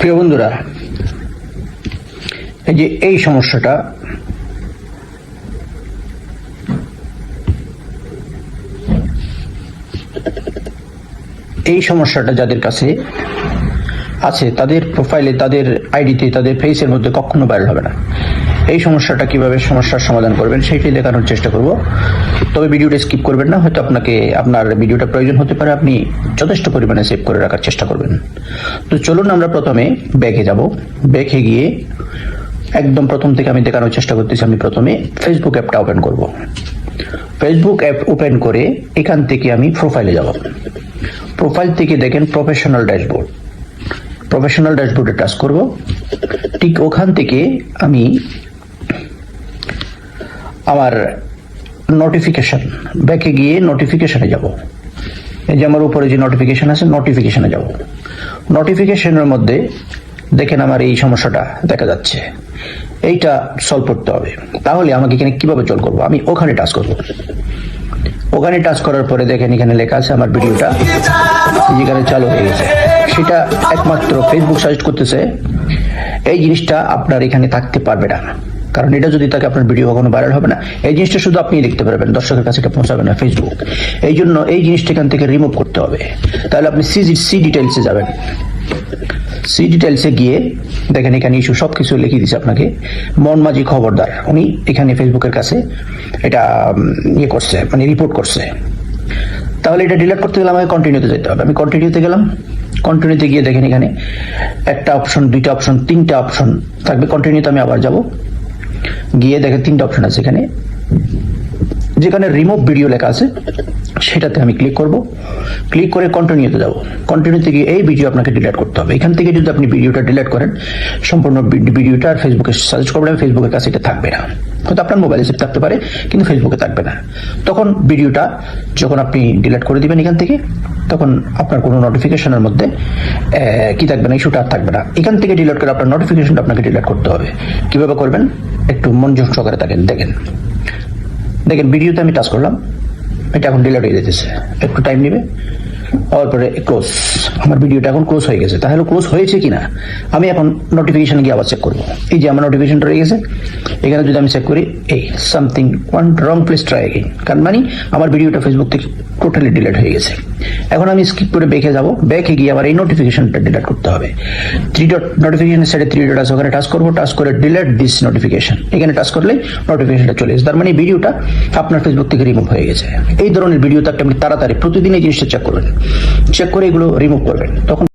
প্রিয় বন্ধুরা, এই যে এই সমস্যাটা যাদের কাছে আছে তাদের প্রোফাইলে, তাদের আইডিতে, তাদের ফেসের মধ্যে কখনো ভাইরাল হবে না। এই সমস্যাটা কিভাবে সমস্যার সমাধান করবেন সেইটাই দেখানোর চেষ্টা করব। তবে ভিডিওটা স্কিপ করবেন না, হয়তো আপনার ভিডিওটা প্রয়োজন হতে পারে, আপনি যথেষ্ট পরিমাণে সেভ করে রাখার চেষ্টা করবেন। তো চলুন আমরা প্রথমে ব্যাকে যাব। ব্যাকে গিয়ে একদম প্রথম থেকে আমি দেখানোর চেষ্টা করতেছি। আমি প্রথমে ফেসবুক অ্যাপটা ওপেন করব। ফেসবুক অ্যাপ ওপেন করে এখান থেকে আমি প্রোফাইলে যাব। প্রোফাইল থেকে দেখেন প্রফেশনাল ড্যাশবোর্ড। প্রফেশনাল ড্যাশবোর্ডে টাচ করব। ঠিক ওখান থেকে আমি আমার নোটিফিকেশন, ব্যাকে গিয়ে নোটিফিকেশনে যাব। এই যে আমার উপরে যে নোটিফিকেশন আছে, নোটিফিকেশনে যাব। নোটিফিকেশনের মধ্যে দেখেন আমার এই সমস্যাটা দেখা যাচ্ছে। এইটা সলভ করতে হবে। তাহলে আমাকে এখানে কিভাবে সলভ করবো? আমি ওখানে টাচ করব। ওখানে টাচ করার পরে দেখেন এখানে লেখা আছে আমার ভিডিওটা যেখানে চালু হয়ে গেছে। সেটা একমাত্র ফেসবুক সাজেস্ট করতেছে এই জিনিসটা আপনার এখানে থাকতে পারবে না, কারণ এটা যদি থাকে আপনার ভিডিও কখনো ভাইরাল হবে না। এই জিনিসটা শুধু আপনি দেখতে পারবেন, দর্শকের কাছে এটা পৌঁছাবে না ফেসবুক। এই জন্য এই জিনিসটা এখান থেকে রিমুভ করতে হবে। তাহলে আপনি সি ডিটেলসে যাবেন। সি ডিটেলসে গিয়ে দেখেন এখানে ইস্যু সবকিছু লিখে দিচ্ছে আপনাকে। মন মাঝি খবরদার, উনি এখানে ফেসবুকের কাছে এটা করছে, মানে রিপোর্ট করছে। তাহলে এটা ডিলিট করতে গেলে আমাকে কন্টিনিউতে যেতে হবে। আমি কন্টিনিউতে গেলাম। কন্টিনিউতে গিয়ে দেখেন এখানে একটা অপশন, দুইটা অপশন, তিনটা অপশন থাকবে। কন্টিনিউতে আমি আবার যাব। গিয়ে দেখেন তিনটা অপশন আছে এখানে। যেখানে রিমুভ ভিডিও লেখা আছে সেটাতে আমি ক্লিক করব। ক্লিক করে কন্টিনিউতে যাব। কন্টিনিউতে গিয়ে এই ভিডিও আপনাকে ডিলিট করতে হবে। এখান থেকে যদি আপনি ভিডিওটা ডিলিট করেন, সম্পূর্ণ ভিডিওটা আর ফেসবুকে সাজেস্ট করবেন, ফেসবুকের কাছে এটা থাকবে না। হয়তো আপনার মোবাইলে সেভ থাকতে পারে, কিন্তু ফেসবুকে থাকবে না। তখন ভিডিওটা যখন আপনি ডিলিট করে দিবেন এখান থেকে, তখন আপনার কোনো নোটিফিকেশনের মধ্যে কি থাকবে না, ইস্যুটা আর থাকবে না। এখান থেকে ডিলিট করে আপনার নোটিফিকেশনটা আপনাকে ডিলিট করতে হবে। কিভাবে করবেন একটু মনোযোগ সহকারে থাকেন। দেখেন ভিডিওতে আমি টাচ করলাম, এটা এখন ডিলিট হয়ে যেতেছে, একটু টাইম নেবে। হওয়ার পরে ক্লোজ। আমার ভিডিওটা এখন ক্লোজ হয়ে গেছে। তাহলে ক্লোজ হয়েছে কিনা আমি এখন নোটিফিকেশন গিয়ে আবার চেক করবো। এই যে আমার নোটিফিকেশনটা রয়ে গেছে, এখানে যদি আমি চেক করি এই something one wrong, please try again, কারণ মানে আমার ভিডিওটা ফেসবুক থেকে টোটালি ডিলিট হয়ে গেছে। এখন আমি স্কিপ করে ব্যাকে যাব। ব্যাকে গিয়ে আবার এই নোটিফিকেশনটা ডিলিট করতে হবে। থ্রি ডট নোটিফিকেশনের সাইডে থ্রি ডট আছে, ওখানে টাচ করবো। টাচ করে ডিলিট দিস নোটিফিকেশন, এখানে টাচ করলে নোটিফিকেশনটা চলে এসেছে। তার মানে ভিডিওটা আপনার ফেসবুক থেকে রিমুভ হয়ে গেছে। এই ধরনের ভিডিও থাকলে আপনি তাড়াতাড়ি প্রতিদিন এই জিনিসটা চেক করবেন, চেক করে এগুলো রিমুভ করবেন। তখন